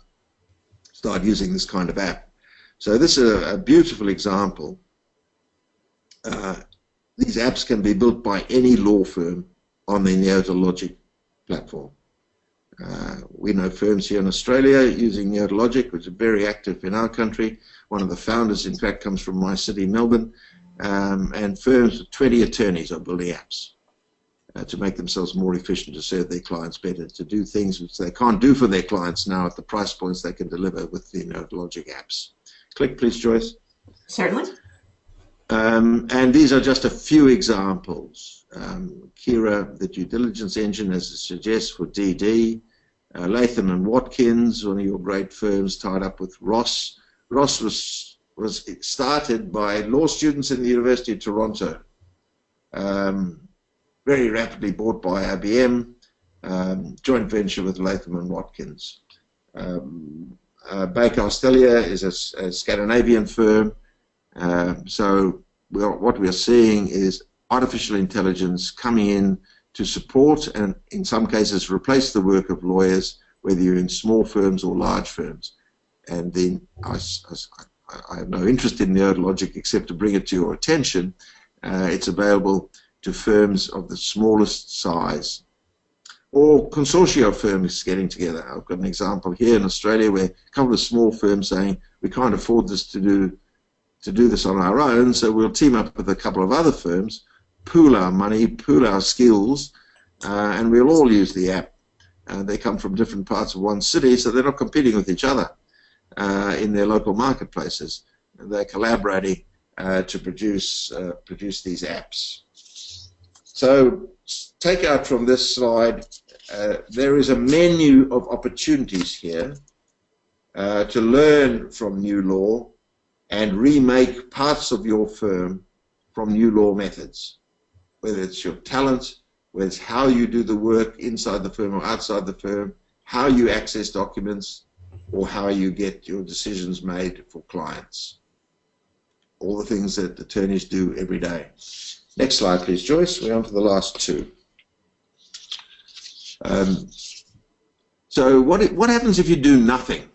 start using this kind of app. So this is a beautiful example. These apps can be built by any law firm on the Neotologic platform. We know firms here in Australia using Neotologic, which are very active in our country. One of the founders, in fact, comes from my city, Melbourne, and firms with 20 attorneys are building apps to make themselves more efficient, to serve their clients better, to do things which they can't do for their clients now at the price points they can deliver with the Neotologic apps. Click, please, Joyce. Certainly. And these are just a few examples. Kira, the due diligence engine, as it suggests, for DD. Latham and Watkins, one of your great firms, tied up with Ross. Ross was started by law students in the University of Toronto. Very rapidly bought by IBM, joint venture with Latham and Watkins. Baker Ostelia is a Scandinavian firm. So what we're seeing is artificial intelligence coming in to support and in some cases replace the work of lawyers, whether you're in small firms or large firms. And then I have no interest in Neotologic except to bring it to your attention. It's available to firms of the smallest size or consortia firms getting together. I've got an example here in Australia where a couple of small firms saying we can't afford this to do this on our own, so we'll team up with a couple of other firms, pool our money, pool our skills, and we'll all use the app. They come from different parts of one city, so they're not competing with each other in their local marketplaces. They're collaborating to produce these apps. So take out from this slide, there is a menu of opportunities here to learn from new law and remake parts of your firm from new law methods, whether it's your talent, whether it's how you do the work inside the firm or outside the firm, how you access documents, or how you get your decisions made for clients. All the things that attorneys do every day. Next slide, please, Joyce. We're on to the last two. So what happens if you do nothing?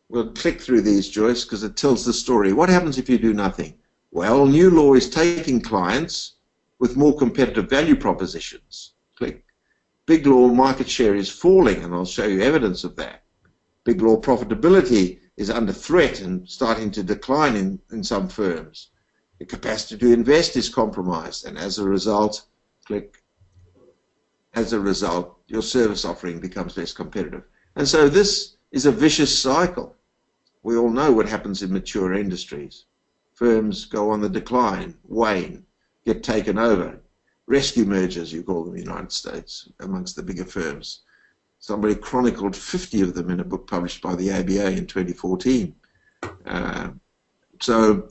We'll click through these, Joyce, because it tells the story. What happens if you do nothing? Well, new law is taking clients with more competitive value propositions. Click. Big law market share is falling, and I'll show you evidence of that. Big law profitability is under threat and starting to decline in some firms. The capacity to invest is compromised, and as a result, click. As a result, your service offering becomes less competitive. And so this is a vicious cycle. We all know what happens in mature industries. Firms go on the decline, wane, get taken over. Rescue mergers, you call them in the United States, amongst the bigger firms. Somebody chronicled 50 of them in a book published by the ABA in 2014. So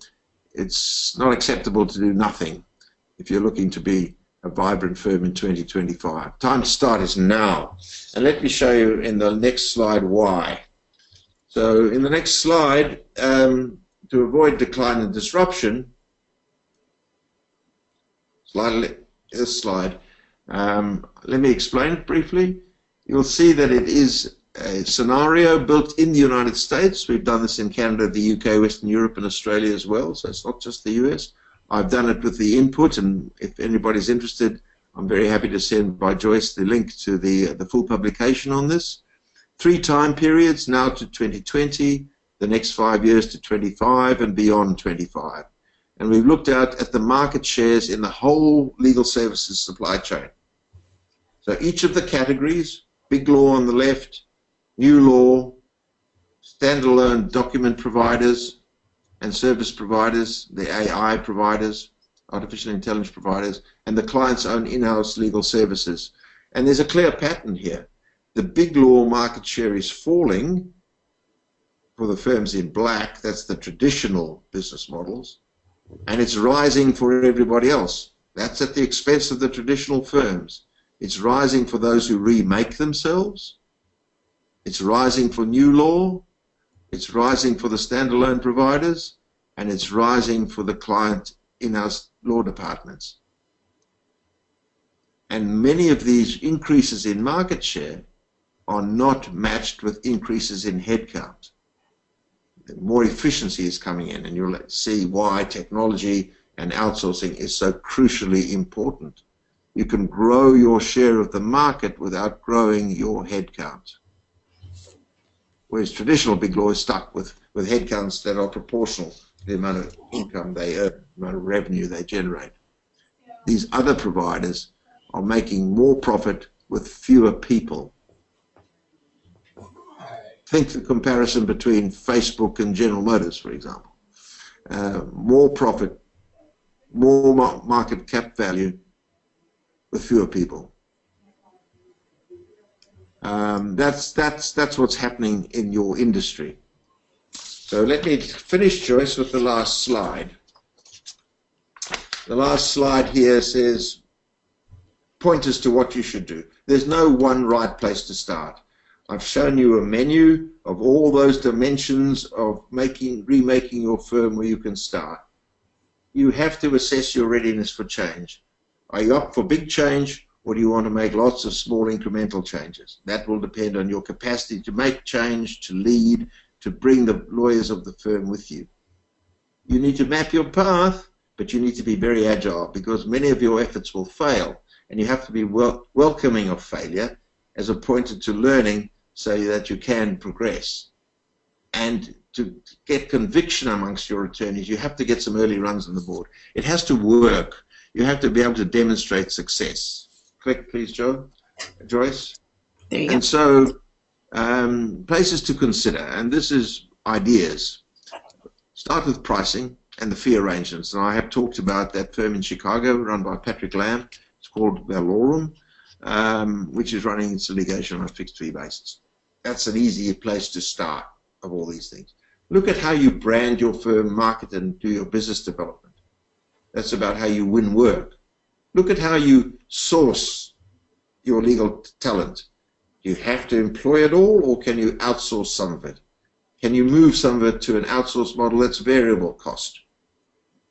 it's not acceptable to do nothing if you're looking to be a vibrant firm in 2025. Time to start is now. And let me show you in the next slide why. So in the next slide, to avoid decline and disruption, this slide, let me explain it briefly. You'll see that it is a scenario built in the United States. We've done this in Canada, the UK, Western Europe, and Australia as well, so it's not just the US. I've done it with the input, and if anybody's interested, I'm very happy to send by Joyce the link to the full publication on this. 3 time periods, now to 2020, the next 5 years to 25, and beyond 25. And we've looked out at the market shares in the whole legal services supply chain. So each of the categories, big law on the left, new law, standalone document providers and service providers, the AI providers, artificial intelligence providers, and the client's own in-house legal services. And there's a clear pattern here. The big law market share is falling for the firms in black, that's the traditional business models, and it's rising for everybody else. That's at the expense of the traditional firms. It's rising for those who remake themselves. It's rising for new law. It's rising for the standalone providers. And it's rising for the client in-house law departments. And many of these increases in market share are not matched with increases in headcount. More efficiency is coming in, and you'll see why technology and outsourcing is so crucially important. You can grow your share of the market without growing your headcount. Whereas traditional big law is stuck with headcounts that are proportional to the amount of income they earn, the amount of revenue they generate. These other providers are making more profit with fewer people. Think the comparison between Facebook and General Motors, for example. More profit, more market cap value with fewer people. That's what's happening in your industry. So let me finish, Joyce, with the last slide. The last slide here says pointers to what you should do. There's no one right place to start. I've shown you a menu of all those dimensions of remaking your firm where you can start. You have to assess your readiness for change. Are you up for big change, or do you want to make lots of small incremental changes? That will depend on your capacity to make change, to lead, to bring the lawyers of the firm with you. You need to map your path, but you need to be very agile, because many of your efforts will fail, and you have to be welcoming of failure as a pointer to learning, so that you can progress. And to get conviction amongst your attorneys, you have to get some early runs on the board. It has to work. You have to be able to demonstrate success. Click, please, Joyce. There you and go. So, places to consider, and this is ideas. Start with pricing and the fee arrangements. And I have talked about that firm in Chicago run by Patrick Lamb. It's called Valorum, which is running its litigation on a fixed fee basis. That's an easy place to start of all these things. Look at how you brand your firm, market, and do your business development. That's about how you win work. Look at how you source your legal talent. Do you have to employ it all, or can you outsource some of it? Can you move some of it to an outsource model that's variable cost?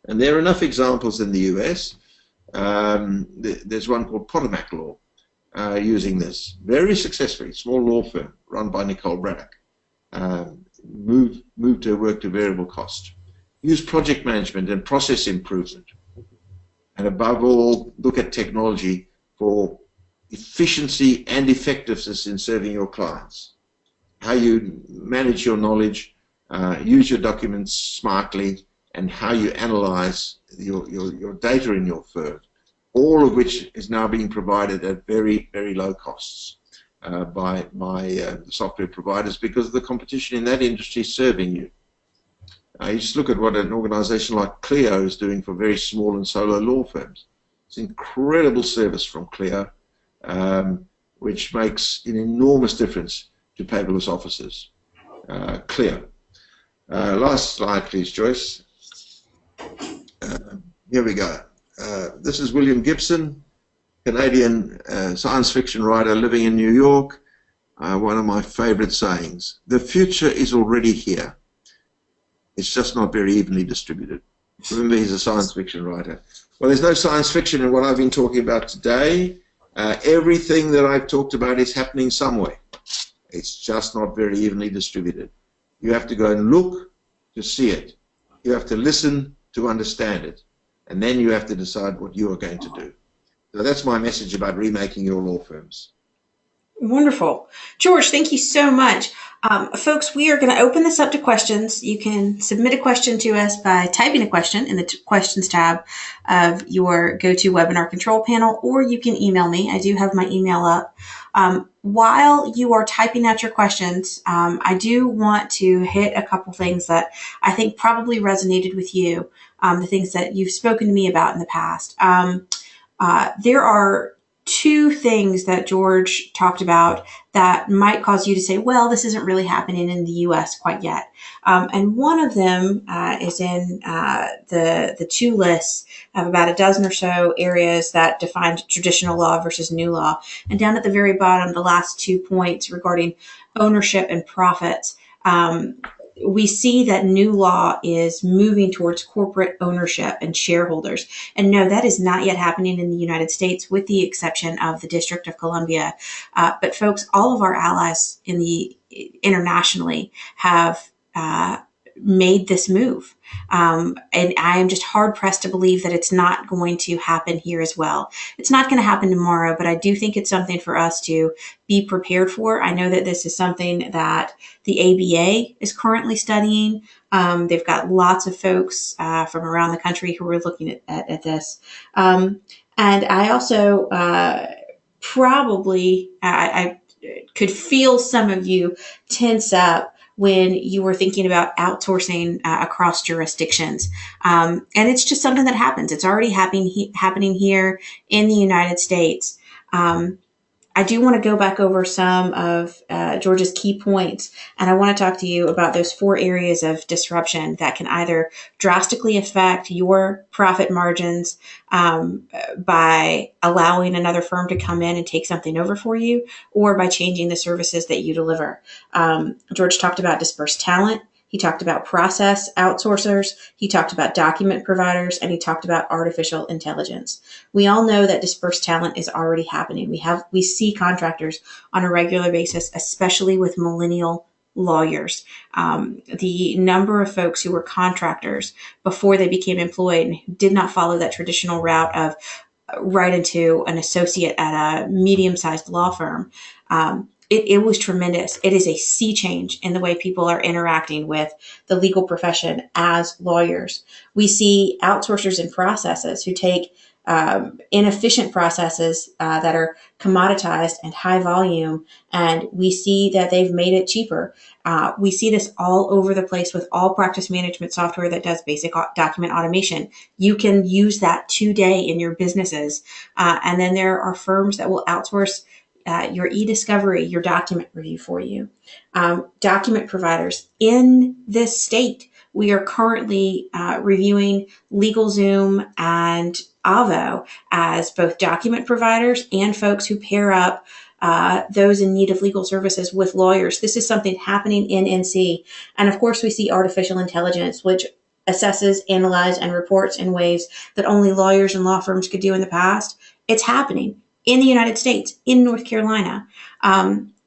And there are enough examples in the US. There's one called Potomac Law using this very successfully. Small law firm run by Nicole Braddock. Moved her work to variable cost. Use project management and process improvement. And above all, look at technology for efficiency and effectiveness in serving your clients. How you manage your knowledge, use your documents smartly, and how you analyze your data in your firm, all of which is now being provided at very, very low costs by software providers, because the competition in that industry is serving you. You just look at what an organization like Clio is doing for very small and solo law firms. It's incredible service from Clio, which makes an enormous difference to paperless offices. Clio. Last slide, please, Joyce. Here we go. This is William Gibson, Canadian science fiction writer living in New York. One of my favorite sayings: the future is already here. It's just not very evenly distributed. Remember, he's a science fiction writer. Well, there's no science fiction in what I've been talking about today. Everything that I've talked about is happening somewhere. It's just not very evenly distributed. You have to go and look to see it. You have to listen to understand it. And then you have to decide what you are going to do. So that's my message about remaking your law firms. Wonderful. George, thank you so much. Folks, we are going to open this up to questions. You can submit a question to us by typing a question in the questions tab of your GoToWebinar control panel, or you can email me. I do have my email up. While you are typing out your questions, I do want to hit a couple things that I think probably resonated with you, the things that you've spoken to me about in the past. There are two things that George talked about that might cause you to say, well, this isn't really happening in the U.S. quite yet. And one of them is in the two lists of about a dozen or so areas that define traditional law versus new law. And down at the very bottom, the last 2 points regarding ownership and profits. We see that new law is moving towards corporate ownership and shareholders. And no, that is not yet happening in the United States, with the exception of the District of Columbia. But folks, all of our allies in the internationally have made this move. And I am just hard pressed to believe that it's not going to happen here as well. It's not going to happen tomorrow, but I do think it's something for us to be prepared for. I know that this is something that the ABA is currently studying. They've got lots of folks from around the country who are looking at this. And I also I could feel some of you tense up when you were thinking about outsourcing across jurisdictions. And it's just something that happens. It's already happening here in the United States. I do want to go back over some of George's key points, and I want to talk to you about those 4 areas of disruption that can either drastically affect your profit margins by allowing another firm to come in and take something over for you, or by changing the services that you deliver. George talked about dispersed talent. He talked about process outsourcers. He talked about document providers, and he talked about artificial intelligence. We all know that dispersed talent is already happening. We see contractors on a regular basis, especially with millennial lawyers. The number of folks who were contractors before they became employed and did not follow that traditional route of right into an associate at a medium-sized law firm. It was tremendous. It is a sea change in the way people are interacting with the legal profession as lawyers. We see outsourcers and processes who take inefficient processes that are commoditized and high volume, and we see that they've made it cheaper. We see this all over the place with all practice management software that does basic document automation. You can use that today in your businesses. And then there are firms that will outsource your e-discovery, your document review for you. Document providers in this state, we are currently reviewing LegalZoom and Avo as both document providers and folks who pair up those in need of legal services with lawyers. This is something happening in NC. And of course, we see artificial intelligence, which assesses, analyzes, and reports in ways that only lawyers and law firms could do in the past. It's happening in the United States, in North Carolina.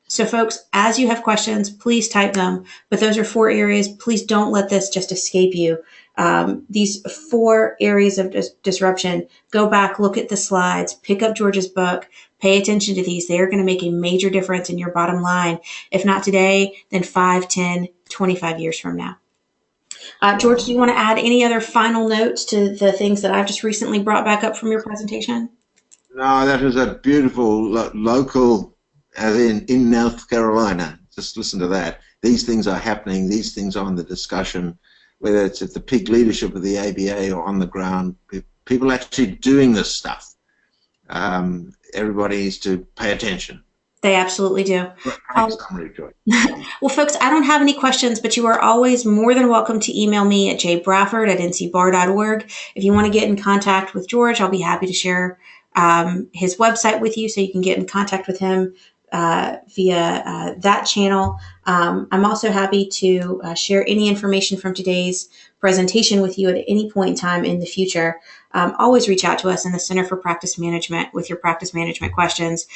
So folks, as you have questions, please type them. But those are 4 areas. Please don't let this just escape you. These 4 areas of disruption, go back, look at the slides, pick up George's book, pay attention to these. They are going to make a major difference in your bottom line. If not today, then 5, 10, 25 years from now. George, do you want to add any other final notes to the things that I've just recently brought back up from your presentation? No, that was a beautiful local, as in North Carolina. Just listen to that. These things are happening. These things are in the discussion, whether it's at the peak leadership of the ABA or on the ground. People actually doing this stuff. Everybody needs to pay attention. They absolutely do. Summary, Joy. Well, folks, I don't have any questions, but you are always more than welcome to email me at jbrafford@ncbar.org. If you want to get in contact with George, I'll be happy to share his website with you so you can get in contact with him via that channel. I'm also happy to share any information from today's presentation with you at any point in time in the future. Always reach out to us in the Center for Practice Management with your practice management questions,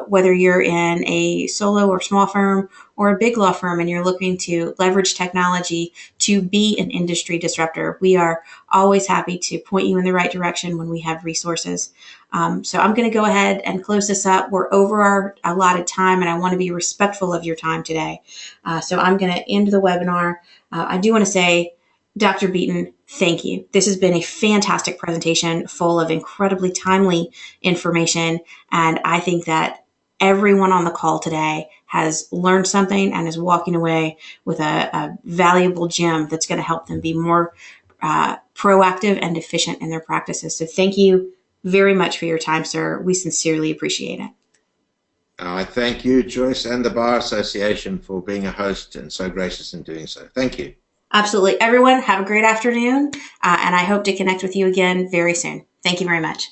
whether you're in a solo or small firm or a big law firm and you're looking to leverage technology to be an industry disruptor. We are always happy to point you in the right direction when we have resources. So I'm going to go ahead and close this up. We're over our allotted time, and I want to be respectful of your time today. So I'm going to end the webinar. I do want to say, Dr. Beaton, thank you. This has been a fantastic presentation full of incredibly timely information, and I think that everyone on the call today has learned something and is walking away with a valuable gem that's going to help them be more proactive and efficient in their practices. So thank you very much for your time, sir. We sincerely appreciate it. I thank you, Joyce, and the Bar Association for being a host and so gracious in doing so. Thank you. Absolutely. Everyone, have a great afternoon, and I hope to connect with you again very soon. Thank you very much.